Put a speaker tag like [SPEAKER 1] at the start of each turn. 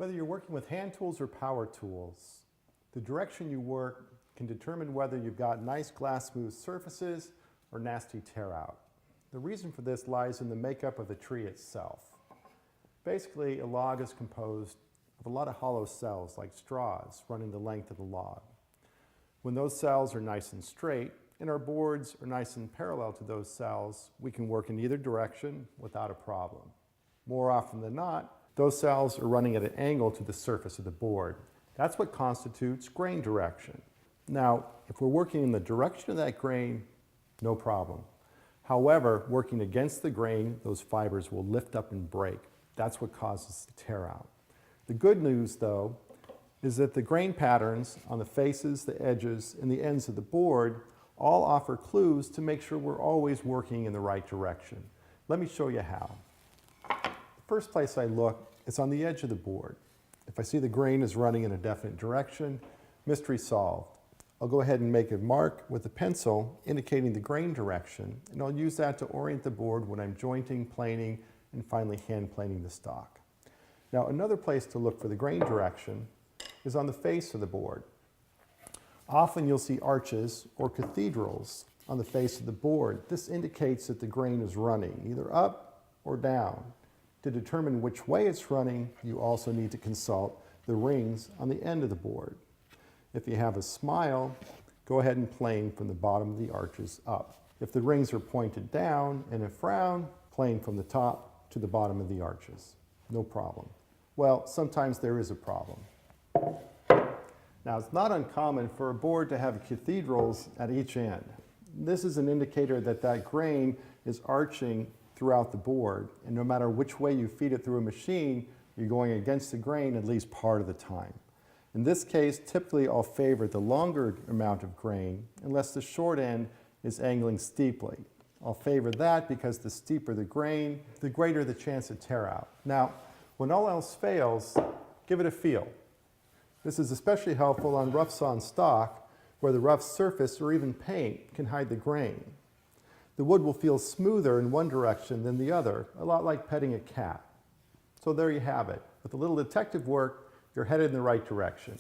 [SPEAKER 1] Whether you're working with hand tools or power tools, the direction you work can determine whether you've got nice glass smooth surfaces or nasty tear out. The reason for this lies in the makeup of the tree itself. Basically, a log is composed of a lot of hollow cells like straws running the length of the log. When those cells are nice and straight and our boards are nice and parallel to those cells, we can work in either direction without a problem. More often than not, those cells are running at an angle to the surface of the board. That's what constitutes grain direction. Now, if we're working in the direction of that grain, no problem. However, working against the grain, those fibers will lift up and break. That's what causes the tear out. The good news, though, is that the grain patterns on the faces, the edges, and the ends of the board all offer clues to make sure we're always working in the right direction. Let me show you how. The first place I look is on the edge of the board. If I see the grain is running in a definite direction, mystery solved. I'll go ahead and make a mark with a pencil indicating the grain direction, and I'll use that to orient the board when I'm jointing, planing, and finally hand planing the stock. Now, another place to look for the grain direction is on the face of the board. Often you'll see arches or cathedrals on the face of the board. This indicates that the grain is running either up or down. To determine which way it's running, you also need to consult the rings on the end of the board. If you have a smile, go ahead and plane from the bottom of the arches up. If the rings are pointed down and a frown, plane from the top to the bottom of the arches. No problem. Well, sometimes there is a problem. Now, it's not uncommon for a board to have cathedrals at each end. This is an indicator that that grain is arching throughout the board, and no matter which way you feed it through a machine, you're going against the grain at least part of the time. In this case, typically I'll favor the longer amount of grain unless the short end is angling steeply. I'll favor that because the steeper the grain, the greater the chance of tear out. Now, when all else fails, give it a feel. This is especially helpful on rough sawn stock where the rough surface or even paint can hide the grain. The wood will feel smoother in one direction than the other, a lot like petting a cat. So there you have it. With a little detective work, you're headed in the right direction.